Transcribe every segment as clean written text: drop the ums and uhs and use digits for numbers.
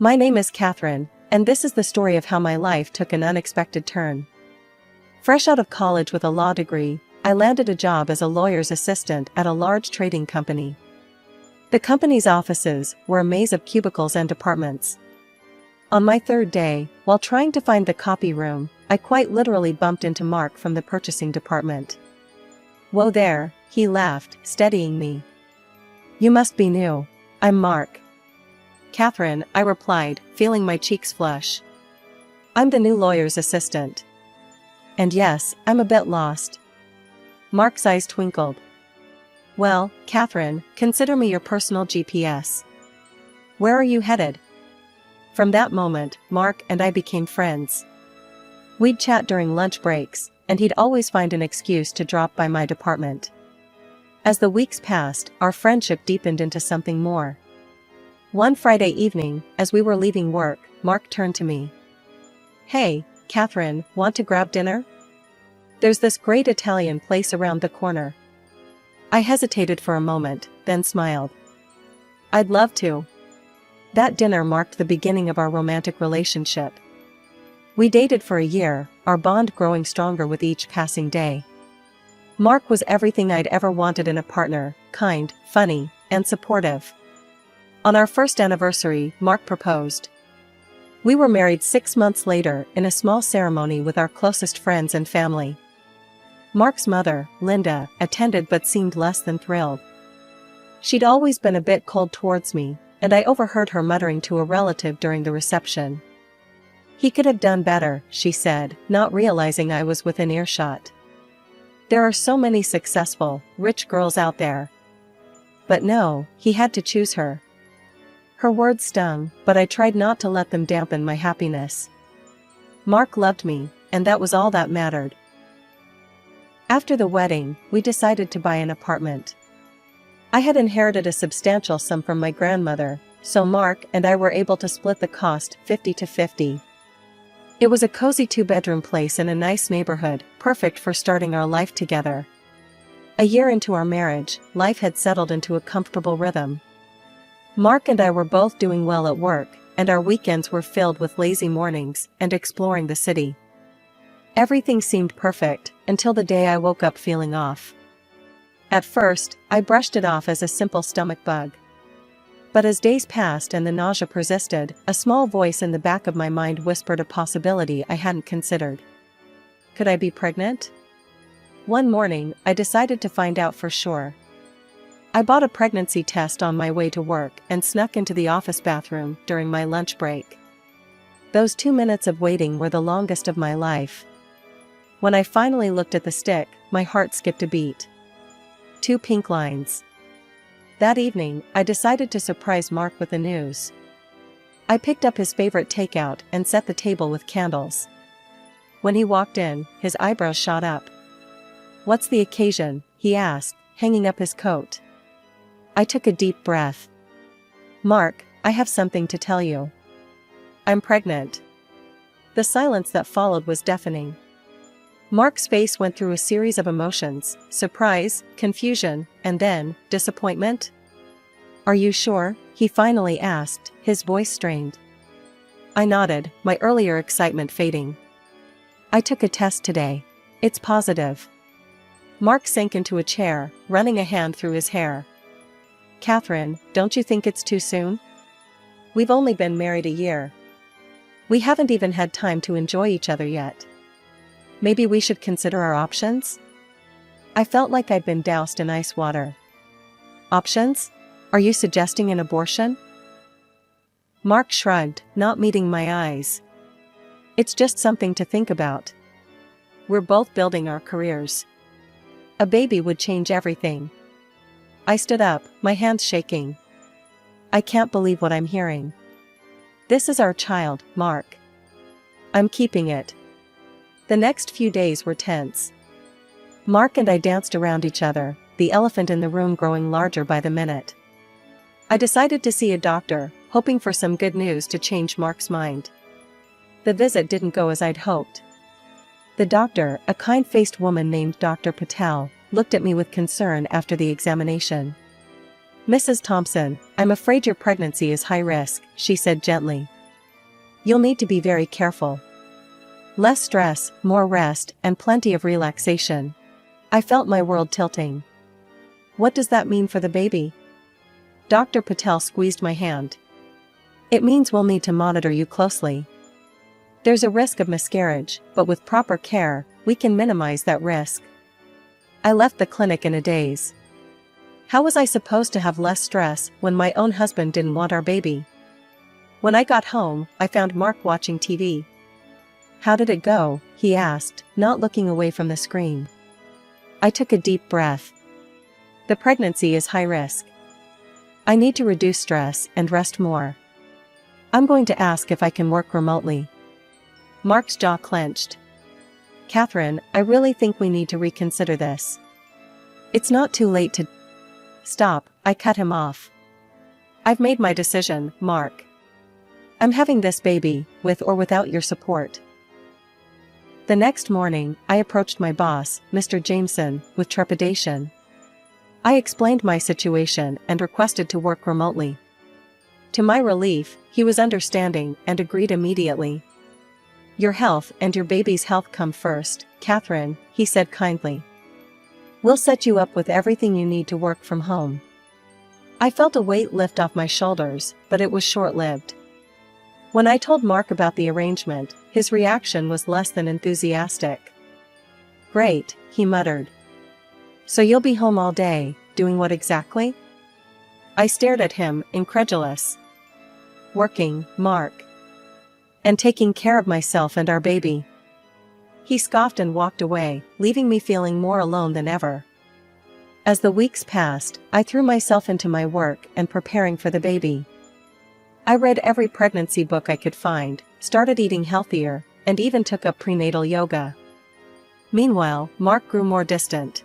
My name is Catherine, and this is the story of how my life took an unexpected turn. Fresh out of college with a law degree, I landed a job as a lawyer's assistant at a large trading company. The company's offices were a maze of cubicles and departments. On my third day, while trying to find the copy room, I quite literally bumped into Mark from the purchasing department. "Whoa there," he laughed, steadying me. "You must be new." "I'm Mark." "Catherine," I replied, feeling my cheeks flush. "I'm the new lawyer's assistant." "And yes, I'm a bit lost." Mark's eyes twinkled. "Well, Catherine, consider me your personal GPS. Where are you headed?" From that moment, Mark and I became friends. We'd chat during lunch breaks, and he'd always find an excuse to drop by my department. As the weeks passed, our friendship deepened into something more. One Friday evening, as we were leaving work, Mark turned to me. "Hey, Catherine, want to grab dinner? There's this great Italian place around the corner." I hesitated for a moment, then smiled. "I'd love to." That dinner marked the beginning of our romantic relationship. We dated for a year, our bond growing stronger with each passing day. Mark was everything I'd ever wanted in a partner: kind, funny, and supportive. On our first anniversary, Mark proposed. We were married 6 months later in a small ceremony with our closest friends and family. Mark's mother, Linda, attended but seemed less than thrilled. She'd always been a bit cold towards me, and I overheard her muttering to a relative during the reception. "He could have done better," she said, not realizing I was within earshot. "There are so many successful, rich girls out there." But no, he had to choose her. Her words stung, but I tried not to let them dampen my happiness. Mark loved me, and that was all that mattered. After the wedding, we decided to buy an apartment. I had inherited a substantial sum from my grandmother, so Mark and I were able to split the cost 50-50. It was a cozy 2-bedroom place in a nice neighborhood, perfect for starting our life together. A year into our marriage, life had settled into a comfortable rhythm. Mark and I were both doing well at work, and our weekends were filled with lazy mornings and exploring the city. Everything seemed perfect, until the day I woke up feeling off. At first, I brushed it off as a simple stomach bug. But as days passed and the nausea persisted, a small voice in the back of my mind whispered a possibility I hadn't considered. Could I be pregnant? One morning, I decided to find out for sure. I bought a pregnancy test on my way to work and snuck into the office bathroom during my lunch break. Those 2 minutes of waiting were the longest of my life. When I finally looked at the stick, my heart skipped a beat. 2 pink lines. That evening, I decided to surprise Mark with the news. I picked up his favorite takeout and set the table with candles. When he walked in, his eyebrows shot up. "What's the occasion?" he asked, hanging up his coat. I took a deep breath. "Mark, I have something to tell you. I'm pregnant." The silence that followed was deafening. Mark's face went through a series of emotions: surprise, confusion, and then, disappointment. "Are you sure?" he finally asked, his voice strained. I nodded, my earlier excitement fading. "I took a test today. It's positive." Mark sank into a chair, running a hand through his hair. "Catherine, don't you think it's too soon? We've only been married a year. We haven't even had time to enjoy each other yet. Maybe we should consider our options?" I felt like I'd been doused in ice water. "Options? Are you suggesting an abortion?" Mark shrugged, not meeting my eyes. "It's just something to think about. We're both building our careers. A baby would change everything." I stood up, my hands shaking. "I can't believe what I'm hearing. This is our child, Mark. I'm keeping it." The next few days were tense. Mark and I danced around each other, the elephant in the room growing larger by the minute. I decided to see a doctor, hoping for some good news to change Mark's mind. The visit didn't go as I'd hoped. The doctor, a kind-faced woman named Dr. Patel, looked at me with concern after the examination. Mrs. Thompson, I'm afraid your pregnancy is high risk, she said gently. You'll need to be very careful. Less stress, more rest, and plenty of relaxation. I felt my world tilting. What does that mean for the baby? Dr. Patel squeezed my hand. It means we'll need to monitor you closely. There's a risk of miscarriage, but with proper care, we can minimize that risk. I left the clinic in a daze. How was I supposed to have less stress when my own husband didn't want our baby? When I got home, I found Mark watching TV. How did it go? He asked, not looking away from the screen. I took a deep breath. The pregnancy is high risk. I need to reduce stress and rest more. I'm going to ask if I can work remotely. Mark's jaw clenched. Catherine, I really think we need to reconsider this. It's not too late to... Stop, I cut him off. I've made my decision, Mark. I'm having this baby, with or without your support. The next morning, I approached my boss, Mr. Jameson, with trepidation. I explained my situation and requested to work remotely. To my relief, he was understanding and agreed immediately. Your health and your baby's health come first, Catherine, he said kindly. We'll set you up with everything you need to work from home. I felt a weight lift off my shoulders, but it was short-lived. When I told Mark about the arrangement, his reaction was less than enthusiastic. Great, he muttered. So you'll be home all day, doing what exactly? I stared at him, incredulous. Working, Mark. And taking care of myself and our baby. He scoffed and walked away, leaving me feeling more alone than ever. As the weeks passed, I threw myself into my work and preparing for the baby. I read every pregnancy book I could find, started eating healthier, and even took up prenatal yoga. Meanwhile, Mark grew more distant.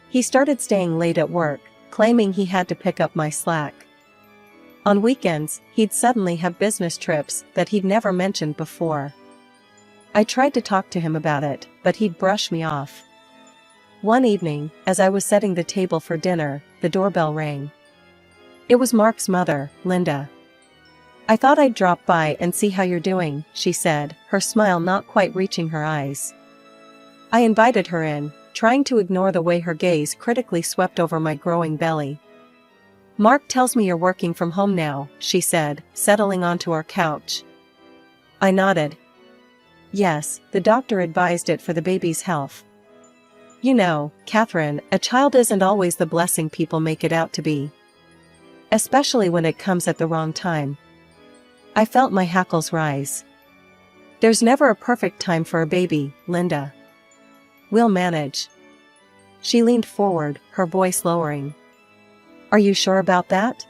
He started staying late at work, claiming he had to pick up my slack. On weekends, he'd suddenly have business trips that he'd never mentioned before. I tried to talk to him about it, but he'd brush me off. One evening, as I was setting the table for dinner, the doorbell rang. It was Mark's mother, Linda. I thought I'd drop by and see how you're doing, she said, her smile not quite reaching her eyes. I invited her in, trying to ignore the way her gaze critically swept over my growing belly. Mark tells me you're working from home now, she said, settling onto our couch. I nodded. Yes, the doctor advised it for the baby's health. You know, Catherine, a child isn't always the blessing people make it out to be. Especially when it comes at the wrong time. I felt my hackles rise. There's never a perfect time for a baby, Linda. We'll manage. She leaned forward, her voice lowering. Are you sure about that?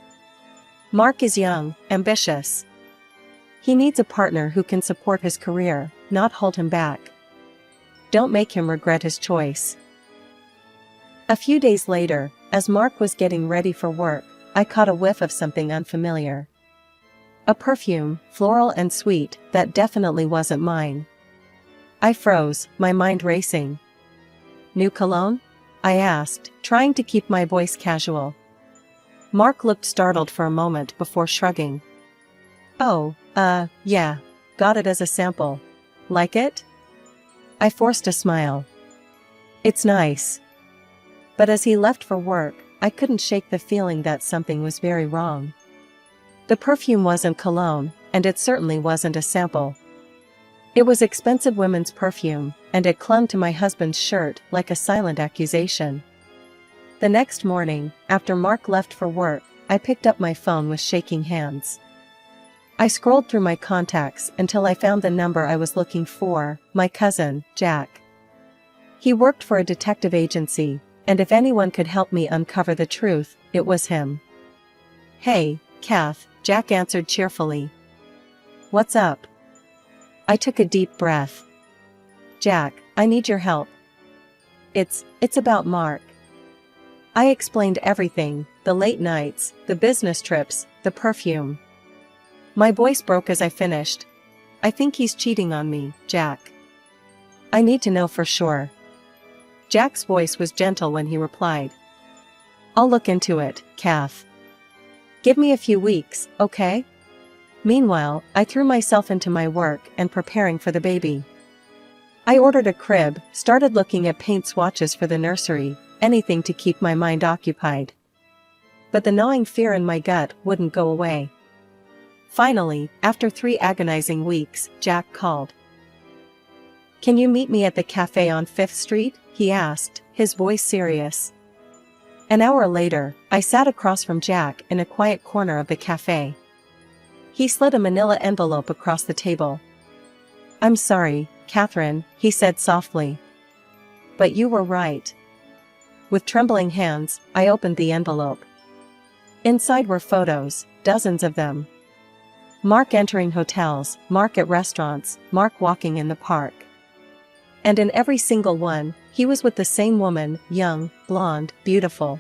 Mark is young, ambitious. He needs a partner who can support his career, not hold him back. Don't make him regret his choice. A few days later, as Mark was getting ready for work, I caught a whiff of something unfamiliar. A perfume, floral and sweet, that definitely wasn't mine. I froze, my mind racing. New cologne? I asked, trying to keep my voice casual. Mark looked startled for a moment before shrugging. Oh, yeah. Got it as a sample. Like it? I forced a smile. It's nice. But as he left for work, I couldn't shake the feeling that something was very wrong. The perfume wasn't cologne, and it certainly wasn't a sample. It was expensive women's perfume, and it clung to my husband's shirt like a silent accusation. The next morning, after Mark left for work, I picked up my phone with shaking hands. I scrolled through my contacts until I found the number I was looking for, my cousin, Jack. He worked for a detective agency, and if anyone could help me uncover the truth, it was him. Hey, Kath, Jack answered cheerfully. What's up? I took a deep breath. Jack, I need your help. It's about Mark. I explained everything, the late nights, the business trips, the perfume. My voice broke as I finished. I think he's cheating on me, Jack. I need to know for sure. Jack's voice was gentle when he replied. I'll look into it, Kath. Give me a few weeks, okay? Meanwhile, I threw myself into my work and preparing for the baby. I ordered a crib, started looking at paint swatches for the nursery, anything to keep my mind occupied. But the gnawing fear in my gut wouldn't go away. Finally, after 3 agonizing weeks, Jack called. "Can you meet me at the cafe on 5th Street?" he asked, his voice serious. An hour later, I sat across from Jack in a quiet corner of the cafe. He slid a manila envelope across the table. "I'm sorry, Catherine," he said softly. "But you were right." With trembling hands, I opened the envelope. Inside were photos, dozens of them. Mark entering hotels, Mark at restaurants, Mark walking in the park. And in every single one, he was with the same woman, young, blonde, beautiful.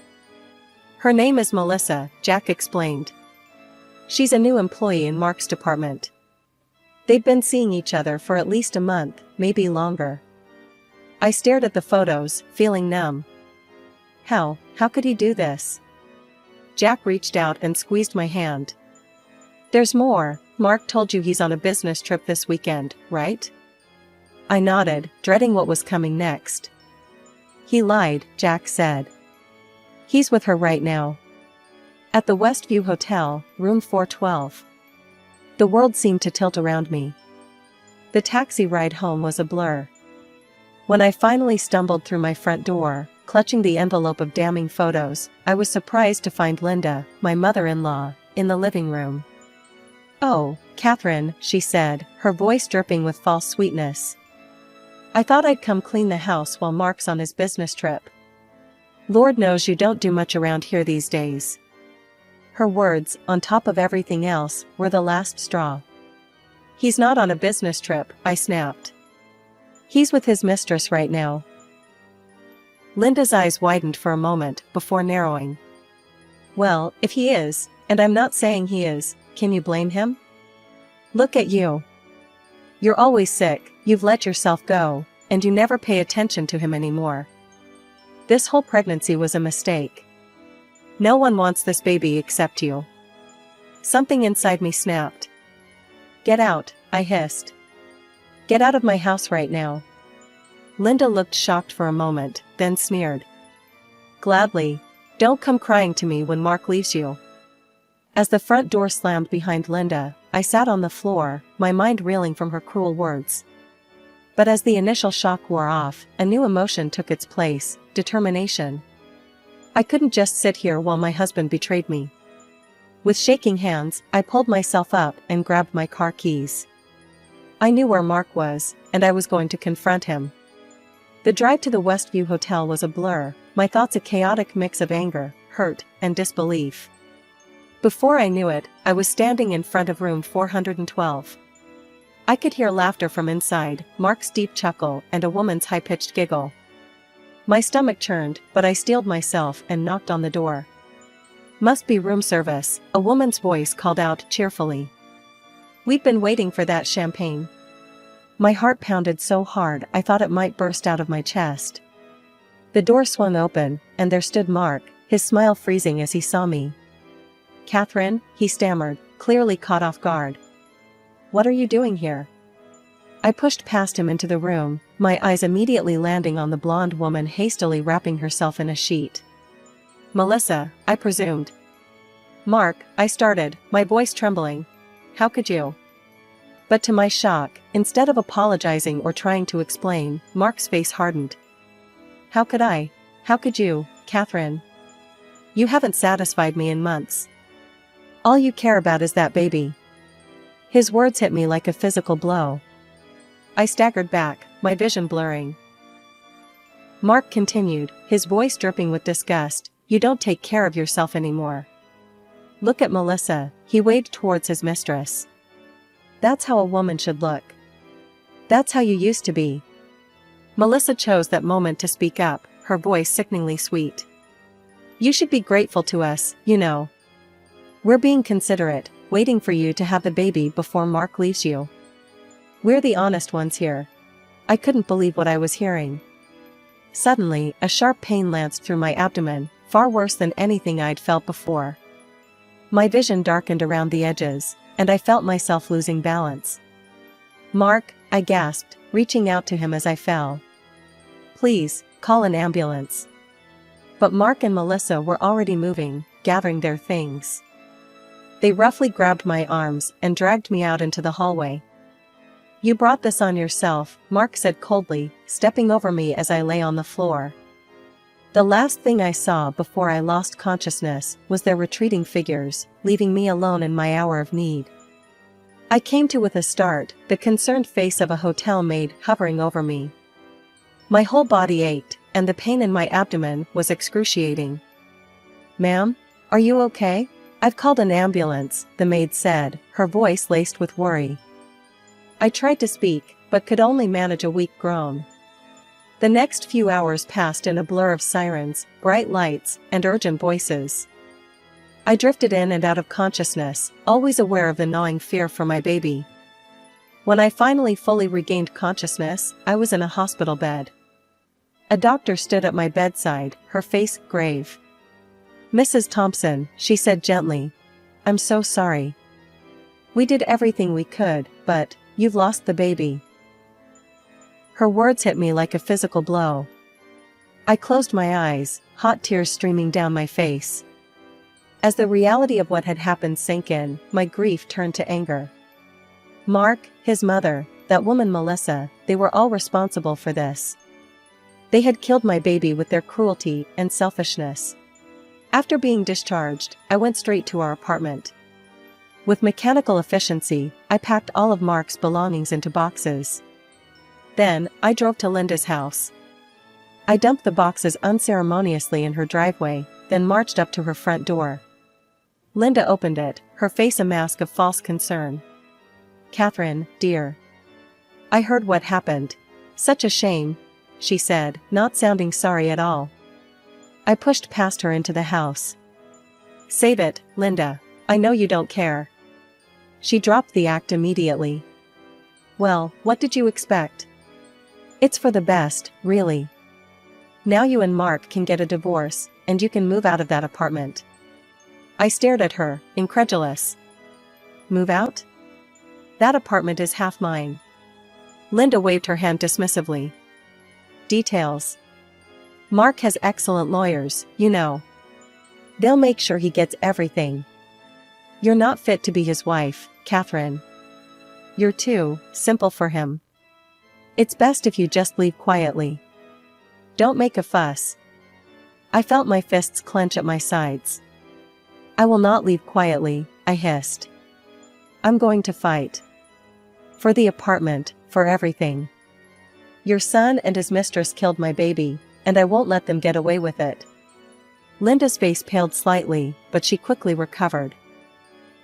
"Her name is Melissa," Jack explained. "She's a new employee in Mark's department. They'd been seeing each other for at least a month, maybe longer." I stared at the photos, feeling numb. How could he do this? Jack reached out and squeezed my hand. "There's more. Mark told you he's on a business trip this weekend, right?" I nodded, dreading what was coming next. "He lied," Jack said. "He's with her right now. At the Westview Hotel, room 412. The world seemed to tilt around me. The taxi ride home was a blur. When I finally stumbled through my front door, clutching the envelope of damning photos, I was surprised to find Linda, my mother-in-law, in the living room. "Oh, Catherine," she said, her voice dripping with false sweetness. "I thought I'd come clean the house while Mark's on his business trip. Lord knows you don't do much around here these days." Her words, on top of everything else, were the last straw. "He's not on a business trip," I snapped. "He's with his mistress right now." Linda's eyes widened for a moment, before narrowing. "Well, if he is, and I'm not saying he is, can you blame him? Look at you. You're always sick, you've let yourself go, and you never pay attention to him anymore. This whole pregnancy was a mistake. No one wants this baby except you." Something inside me snapped. "Get out," I hissed. "Get out of my house right now." Linda looked shocked for a moment, then sneered. "Gladly. Don't come crying to me when Mark leaves you." As the front door slammed behind Linda, I sat on the floor, my mind reeling from her cruel words. But as the initial shock wore off, a new emotion took its place, determination. I couldn't just sit here while my husband betrayed me. With shaking hands, I pulled myself up and grabbed my car keys. I knew where Mark was, and I was going to confront him. The drive to the Westview Hotel was a blur, my thoughts a chaotic mix of anger, hurt, and disbelief. Before I knew it, I was standing in front of room 412. I could hear laughter from inside, Mark's deep chuckle, and a woman's high-pitched giggle. My stomach churned, but I steeled myself and knocked on the door. "Must be room service," a woman's voice called out cheerfully. "We've been waiting for that champagne." My heart pounded so hard I thought it might burst out of my chest. The door swung open, and there stood Mark, his smile freezing as he saw me. "Catherine," he stammered, clearly caught off guard. "What are you doing here?" I pushed past him into the room, my eyes immediately landing on the blonde woman hastily wrapping herself in a sheet. "Melissa, I presumed." "Mark," I started, my voice trembling. "How could you?" But to my shock, instead of apologizing or trying to explain, Mark's face hardened. "How could I? How could you, Catherine? You haven't satisfied me in months. All you care about is that baby." His words hit me like a physical blow. I staggered back, my vision blurring. Mark continued, his voice dripping with disgust, "You don't take care of yourself anymore. Look at Melissa," he waved towards his mistress. "That's how a woman should look. That's how you used to be." Melissa chose that moment to speak up, her voice sickeningly sweet. "You should be grateful to us, you know. We're being considerate, waiting for you to have the baby before Mark leaves you. We're the honest ones here." I couldn't believe what I was hearing. Suddenly, a sharp pain lanced through my abdomen, far worse than anything I'd felt before. My vision darkened around the edges, and I felt myself losing balance. "Mark," I gasped, reaching out to him as I fell. "Please, call an ambulance." But Mark and Melissa were already moving, gathering their things. They roughly grabbed my arms and dragged me out into the hallway. "You brought this on yourself," Mark said coldly, stepping over me as I lay on the floor. The last thing I saw before I lost consciousness was their retreating figures, leaving me alone in my hour of need. I came to with a start, the concerned face of a hotel maid hovering over me. My whole body ached, and the pain in my abdomen was excruciating. "Ma'am? Are you okay?" "I've called an ambulance," the maid said, her voice laced with worry. I tried to speak, but could only manage a weak groan. The next few hours passed in a blur of sirens, bright lights, and urgent voices. I drifted in and out of consciousness, always aware of the gnawing fear for my baby. When I finally fully regained consciousness, I was in a hospital bed. A doctor stood at my bedside, her face grave. "Mrs. Thompson," she said gently, "I'm so sorry. We did everything we could, but you've lost the baby." Her words hit me like a physical blow. I closed my eyes, hot tears streaming down my face. As the reality of what had happened sank in, my grief turned to anger. Mark, his mother, that woman Melissa, they were all responsible for this. They had killed my baby with their cruelty and selfishness. After being discharged, I went straight to our apartment. With mechanical efficiency, I packed all of Mark's belongings into boxes. Then, I drove to Linda's house. I dumped the boxes unceremoniously in her driveway, then marched up to her front door. Linda opened it, her face a mask of false concern. "Catherine, dear. I heard what happened. Such a shame," she said, not sounding sorry at all. I pushed past her into the house. "Save it, Linda. I know you don't care." She dropped the act immediately. "Well, what did you expect? It's for the best, really. Now you and Mark can get a divorce, and you can move out of that apartment." I stared at her, incredulous. "Move out? That apartment is half mine." Linda waved her hand dismissively. "Details. Mark has excellent lawyers, you know. They'll make sure he gets everything. You're not fit to be his wife, Catherine. You're too simple for him. It's best if you just leave quietly. Don't make a fuss." I felt my fists clench at my sides. "I will not leave quietly," I hissed. "I'm going to fight. For the apartment, for everything. Your son and his mistress killed my baby, and I won't let them get away with it." Linda's face paled slightly, but she quickly recovered.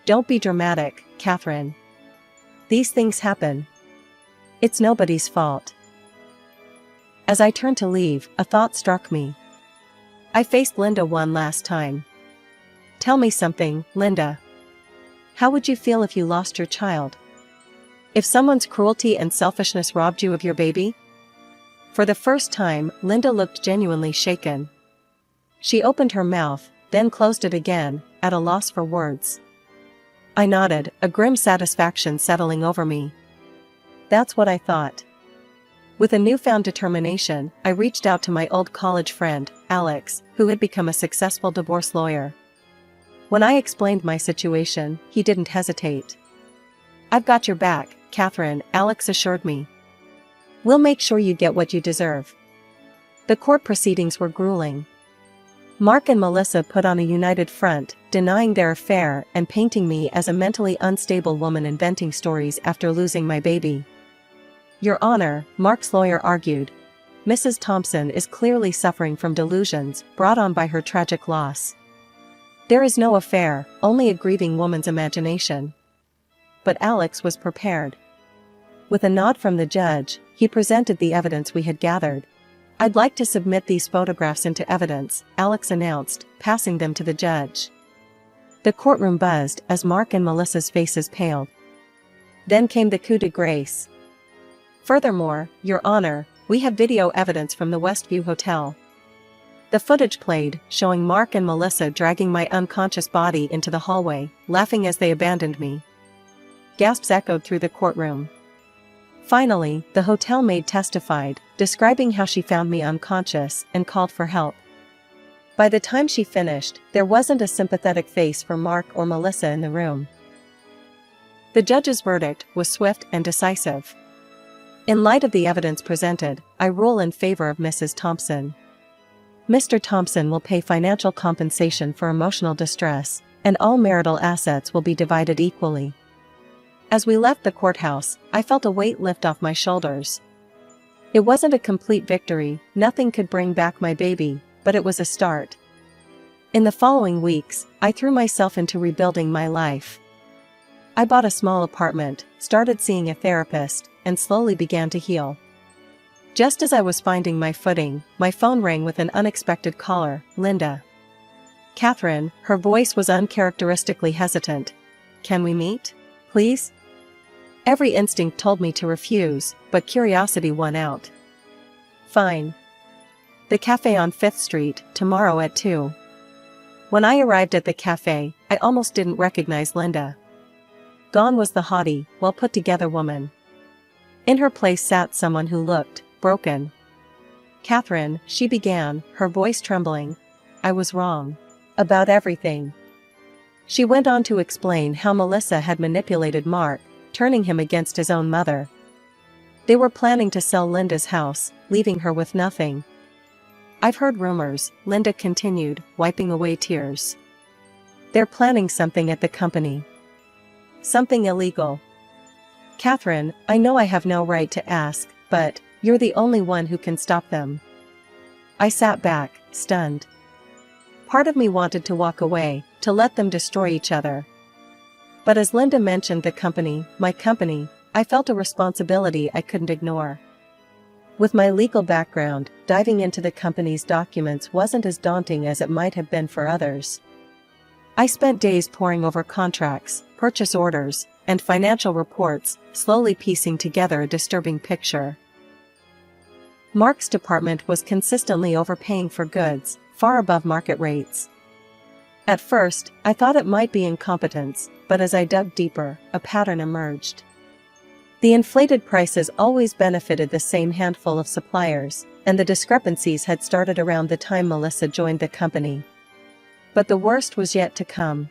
"Don't be dramatic, Catherine. These things happen. It's nobody's fault." As I turned to leave, a thought struck me. I faced Linda one last time. "Tell me something, Linda. How would you feel if you lost your child? If someone's cruelty and selfishness robbed you of your baby?" For the first time, Linda looked genuinely shaken. She opened her mouth, then closed it again, at a loss for words. I nodded, a grim satisfaction settling over me. That's what I thought. With a newfound determination, I reached out to my old college friend, Alex, who had become a successful divorce lawyer. When I explained my situation, he didn't hesitate. "I've got your back, Catherine," Alex assured me. "We'll make sure you get what you deserve." The court proceedings were grueling. Mark and Melissa put on a united front, denying their affair and painting me as a mentally unstable woman inventing stories after losing my baby. "Your Honor," Mark's lawyer argued, "Mrs. Thompson is clearly suffering from delusions brought on by her tragic loss. There is no affair, only a grieving woman's imagination." But Alex was prepared. With a nod from the judge, he presented the evidence we had gathered. "I'd like to submit these photographs into evidence," Alex announced, passing them to the judge. The courtroom buzzed as Mark and Melissa's faces paled. Then came the coup de grace. "Furthermore, Your Honor, we have video evidence from the Westview Hotel." The footage played, showing Mark and Melissa dragging my unconscious body into the hallway, laughing as they abandoned me. Gasps echoed through the courtroom. Finally, the hotel maid testified, describing how she found me unconscious and called for help. By the time she finished, there wasn't a sympathetic face for Mark or Melissa in the room. The judge's verdict was swift and decisive. In light of the evidence presented, I rule in favor of Mrs. Thompson. Mr. Thompson will pay financial compensation for emotional distress, and all marital assets will be divided equally. As we left the courthouse, I felt a weight lift off my shoulders. It wasn't a complete victory, nothing could bring back my baby, but it was a start. In the following weeks, I threw myself into rebuilding my life. I bought a small apartment, started seeing a therapist, and slowly began to heal. Just as I was finding my footing, my phone rang with an unexpected caller, Linda. Catherine, her voice was uncharacteristically hesitant. Can we meet? Please? Every instinct told me to refuse, but curiosity won out. Fine. The cafe on 5th Street, tomorrow at 2. When I arrived at the cafe, I almost didn't recognize Linda. Gone was the haughty, well-put-together woman. In her place sat someone who looked broken. Catherine, she began, her voice trembling. I was wrong. About everything. She went on to explain how Melissa had manipulated Mark, turning him against his own mother. They were planning to sell Linda's house, leaving her with nothing. I've heard rumors, Linda continued, wiping away tears. They're planning something at the company. Something illegal. Catherine, I know I have no right to ask, but you're the only one who can stop them. I sat back, stunned. Part of me wanted to walk away, to let them destroy each other. But as Linda mentioned the company, my company, I felt a responsibility I couldn't ignore. With my legal background, diving into the company's documents wasn't as daunting as it might have been for others. I spent days poring over contracts, purchase orders, and financial reports, slowly piecing together a disturbing picture. Mark's department was consistently overpaying for goods, far above market rates. At first, I thought it might be incompetence, but as I dug deeper, a pattern emerged. The inflated prices always benefited the same handful of suppliers, and the discrepancies had started around the time Melissa joined the company. But the worst was yet to come.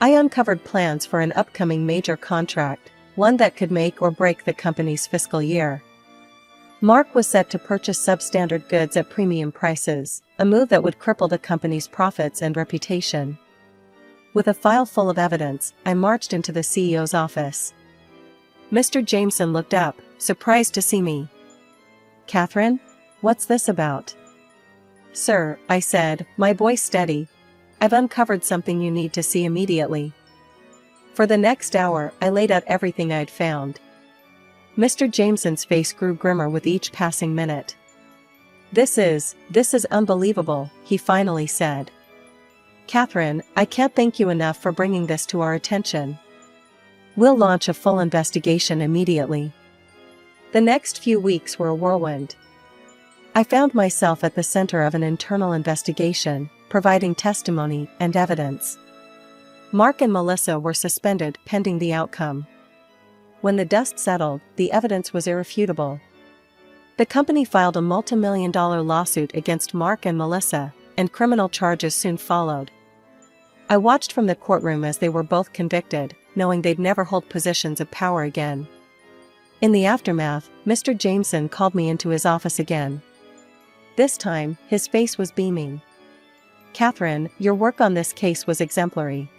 I uncovered plans for an upcoming major contract, one that could make or break the company's fiscal year. Mark was set to purchase substandard goods at premium prices, a move that would cripple the company's profits and reputation. With a file full of evidence, I marched into the CEO's office. Mr. Jameson looked up, surprised to see me. Catherine? What's this about? Sir, I said, my voice steady. I've uncovered something you need to see immediately. For the next hour, I laid out everything I'd found. Mr. Jameson's face grew grimmer with each passing minute. This is unbelievable, he finally said. Catherine, I can't thank you enough for bringing this to our attention. We'll launch a full investigation immediately. The next few weeks were a whirlwind. I found myself at the center of an internal investigation, providing testimony and evidence. Mark and Melissa were suspended pending the outcome. When the dust settled, the evidence was irrefutable. The company filed a multi-million-dollar lawsuit against Mark and Melissa, and criminal charges soon followed. I watched from the courtroom as they were both convicted, knowing they'd never hold positions of power again. In the aftermath, Mr. Jameson called me into his office again. This time, his face was beaming. Catherine, your work on this case was exemplary.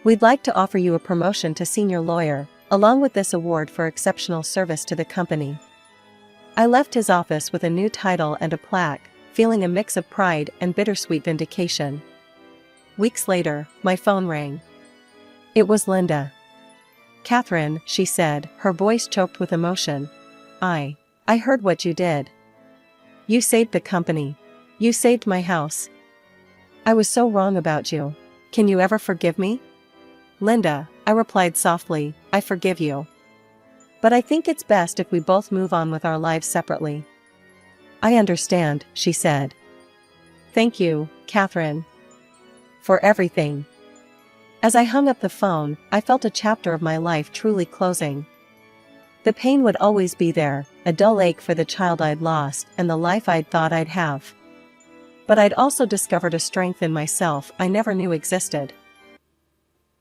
We'd like to offer you a promotion to senior lawyer, along with this award for exceptional service to the company. I left his office with a new title and a plaque, feeling a mix of pride and bittersweet vindication. Weeks later, my phone rang. It was Linda. Catherine, she said, her voice choked with emotion. I heard what you did. You saved the company. You saved my house. I was so wrong about you. Can you ever forgive me? Linda, I replied softly, I forgive you. But I think it's best if we both move on with our lives separately. I understand, she said. Thank you, Catherine, for everything." As I hung up the phone, I felt a chapter of my life truly closing. The pain would always be there, a dull ache for the child I'd lost and the life I'd thought I'd have. But I'd also discovered a strength in myself I never knew existed.